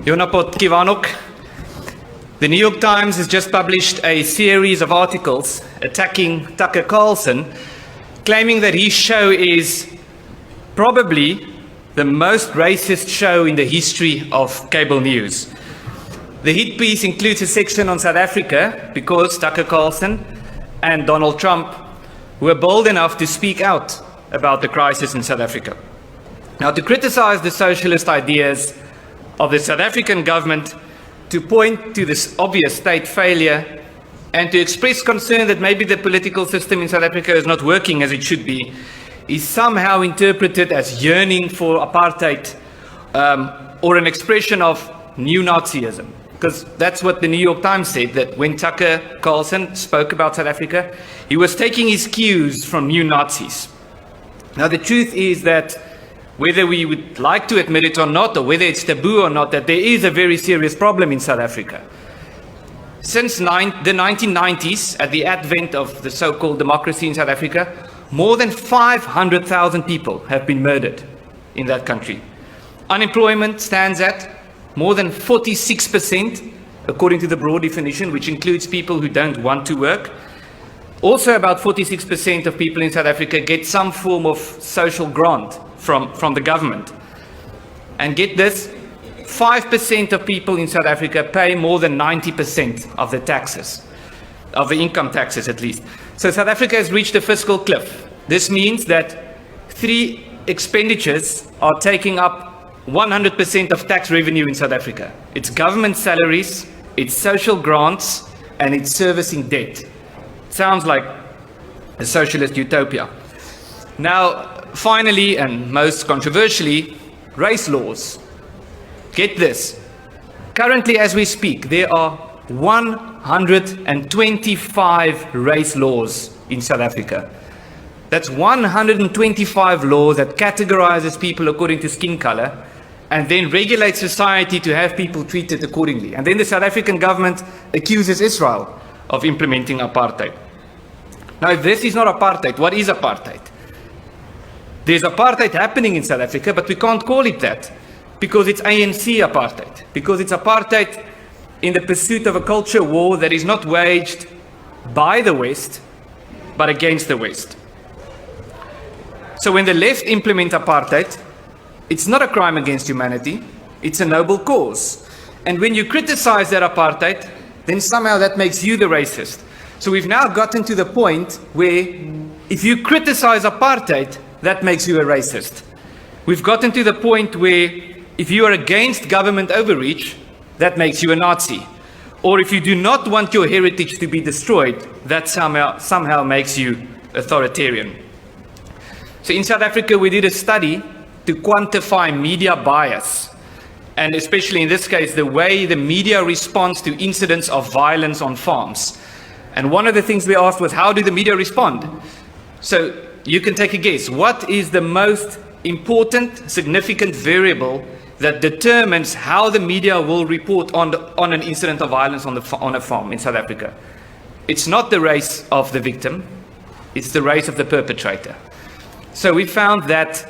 Jonapot Kivanok. The New York Times has just published a series of articles attacking Tucker Carlson, claiming that his show is probably the most racist show in the history of cable news. The hit piece includes a section on South Africa because Tucker Carlson and Donald Trump were bold enough to speak out about the crisis in South Africa. Now, to criticize the socialist ideas of the South African government, to point to this obvious state failure, and to express concern that maybe the political system in South Africa is not working as it should be, is somehow interpreted as yearning for apartheid or an expression of new Nazism. Because that's what the New York Times said, that when Tucker Carlson spoke about South Africa, he was taking his cues from new Nazis. Now, the truth is that whether we would like to admit it or not, or whether it's taboo or not, that there is a very serious problem in South Africa. Since the 1990s, at the advent of the so-called democracy in South Africa, more than 500,000 people have been murdered in that country. Unemployment stands at more than 46%, according to the broad definition, which includes people who don't want to work. Also, about 46% of people in South Africa get some form of social grant from the government. And get this, 5% of people in South Africa pay more than 90% of the taxes, of the income taxes at least. So South Africa has reached a fiscal cliff. This means that three expenditures are taking up 100% of tax revenue in South Africa. It's government salaries, it's social grants, and it's servicing debt. Sounds like a socialist utopia. Now, finally, and most controversially, race laws. Get this. Currently, as we speak, there are 125 race laws in South Africa. That's 125 laws that categorizes people according to skin color and then regulates society to have people treated accordingly. And then the South African government accuses Israel of implementing apartheid. Now, if this is not apartheid, what is apartheid? There's apartheid happening in South Africa, but we can't call it that because it's ANC apartheid, because it's apartheid in the pursuit of a culture war that is not waged by the West, but against the West. So when the left implement apartheid, it's not a crime against humanity, it's a noble cause. And when you criticize that apartheid, then somehow that makes you the racist. So we've now gotten to the point where if you criticize apartheid, that makes you a racist. We've gotten to the point where if you are against government overreach, that makes you a Nazi. Or if you do not want your heritage to be destroyed, that somehow makes you authoritarian. So in South Africa, we did a study to quantify media bias, and especially in this case, the way the media responds to incidents of violence on farms. And one of the things we asked was, how do the media respond? So you can take a guess. What is the most important, significant variable that determines how the media will report on an incident of violence on a farm in South Africa? It's not the race of the victim, it's the race of the perpetrator. So we found that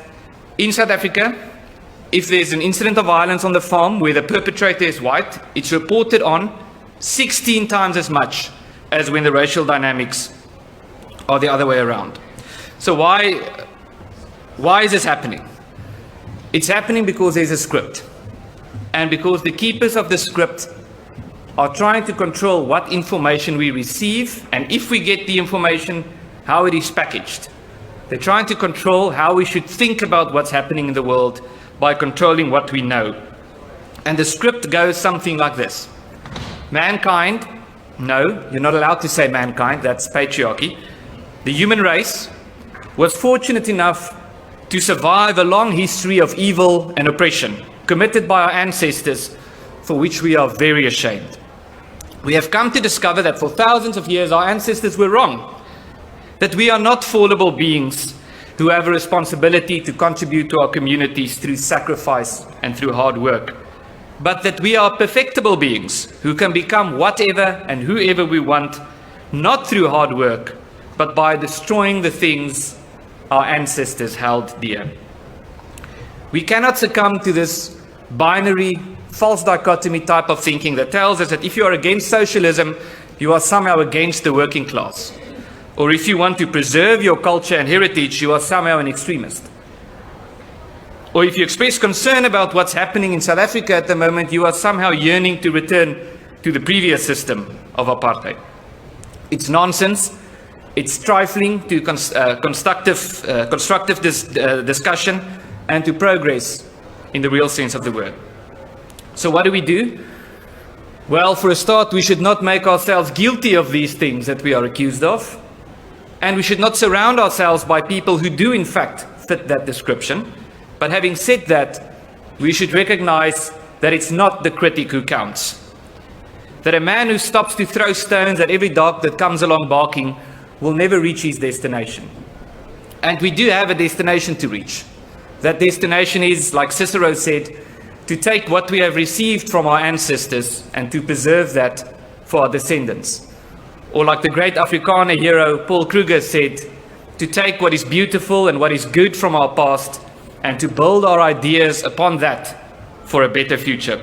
in South Africa, if there's an incident of violence on the farm where the perpetrator is white, it's reported on 16 times as much as when the racial dynamics are the other way around. So why is this happening? It's happening because there's a script, and because the keepers of the script are trying to control what information we receive, and if we get the information, how it is packaged. They're trying to control how we should think about what's happening in the world by controlling what we know. And the script goes something like this. Mankind, no, you're not allowed to say mankind, that's patriarchy. The human race was fortunate enough to survive a long history of evil and oppression committed by our ancestors, for which we are very ashamed. We have come to discover that for thousands of years our ancestors were wrong, that we are not fallible beings who have a responsibility to contribute to our communities through sacrifice and through hard work, but that we are perfectible beings who can become whatever and whoever we want, not through hard work, but by destroying the things our ancestors held dear. We cannot succumb to this binary false dichotomy type of thinking that tells us that if you are against socialism, you are somehow against the working class. Or if you want to preserve your culture and heritage, you are somehow an extremist. Or if you express concern about what's happening in South Africa at the moment, you are somehow yearning to return to the previous system of apartheid. It's nonsense. It's trifling to constructive discussion and to progress in the real sense of the word. So what do? Well, for a start, we should not make ourselves guilty of these things that we are accused of. And we should not surround ourselves by people who do in fact fit that description. But having said that, we should recognize that it's not the critic who counts. That a man who stops to throw stones at every dog that comes along barking will never reach his destination. And we do have a destination to reach. That destination is, like Cicero said, to take what we have received from our ancestors and to preserve that for our descendants. Or like the great Afrikaner hero Paul Kruger said, to take what is beautiful and what is good from our past and to build our ideas upon that for a better future.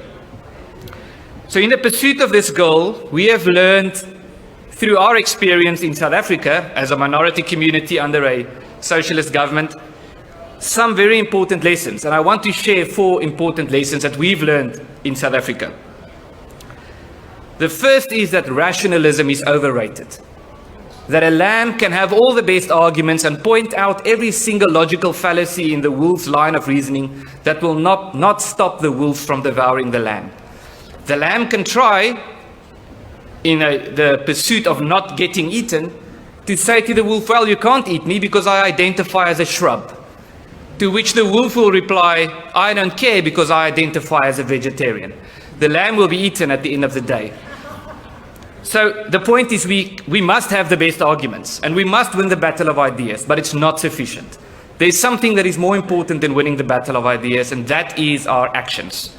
So in the pursuit of this goal, we have learned through our experience in South Africa as a minority community under a socialist government, some very important lessons. And I want to share 4 important lessons that we've learned in South Africa. The first is that rationalism is overrated. That a lamb can have all the best arguments and point out every single logical fallacy in the wolf's line of reasoning that will not stop the wolf from devouring the lamb. The lamb can try, in the pursuit of not getting eaten, to say to the wolf, well, you can't eat me because I identify as a shrub. To which the wolf will reply, I don't care because I identify as a vegetarian. The lamb will be eaten at the end of the day. So the point is we must have the best arguments and we must win the battle of ideas, but it's not sufficient. There's something that is more important than winning the battle of ideas, and that is our actions.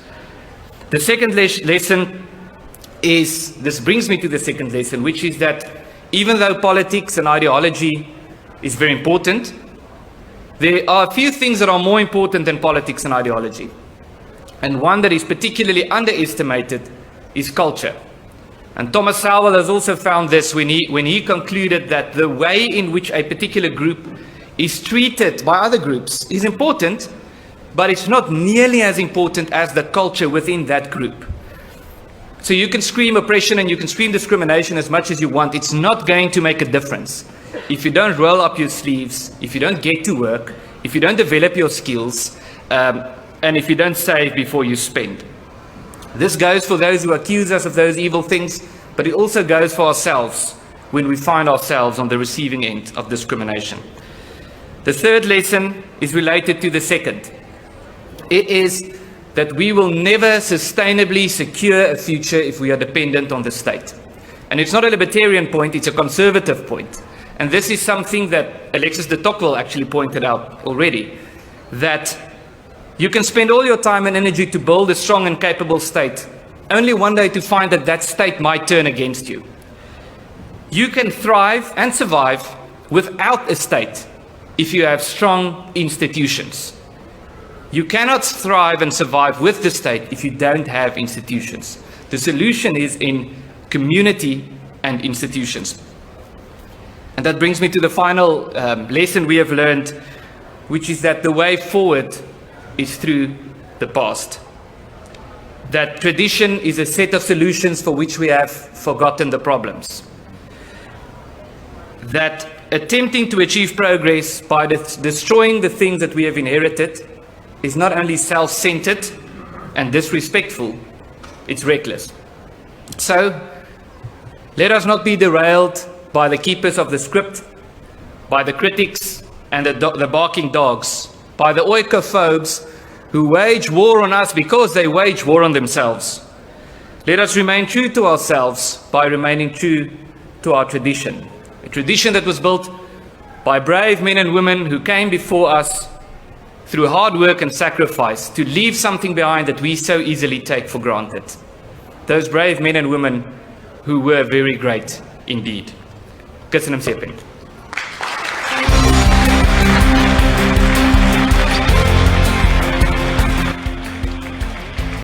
The second lesson is, this brings me to the second lesson, which is that even though politics and ideology is very important, there are a few things that are more important than politics and ideology. And one that is particularly underestimated is culture. And Thomas Sowell has also found this when he concluded that the way in which a particular group is treated by other groups is important, but it's not nearly as important as the culture within that group. So you can scream oppression and you can scream discrimination as much as you want. It's not going to make a difference if you don't roll up your sleeves, if you don't get to work, if you don't develop your skills, and if you don't save before you spend. This goes for those who accuse us of those evil things, but it also goes for ourselves when we find ourselves on the receiving end of discrimination. The third lesson is related to the second. It is that we will never sustainably secure a future if we are dependent on the state. And it's not a libertarian point, it's a conservative point. And this is something that Alexis de Tocqueville actually pointed out already, that you can spend all your time and energy to build a strong and capable state, only one day to find that that state might turn against you. You can thrive and survive without a state if you have strong institutions. You cannot thrive and survive with the state if you don't have institutions. The solution is in community and institutions. And that brings me to the final lesson we have learned, which is that the way forward is through the past. That tradition is a set of solutions for which we have forgotten the problems. That attempting to achieve progress by destroying the things that we have inherited is not only self-centered and disrespectful, it's reckless. So, let us not be derailed by the keepers of the script, by the critics and the barking dogs, by the oikophobes who wage war on us because they wage war on themselves. Let us remain true to ourselves by remaining true to our tradition. A tradition that was built by brave men and women who came before us through hard work and sacrifice to leave something behind that we so easily take for granted. Those brave men and women who were very great indeed. Köszönöm szépen.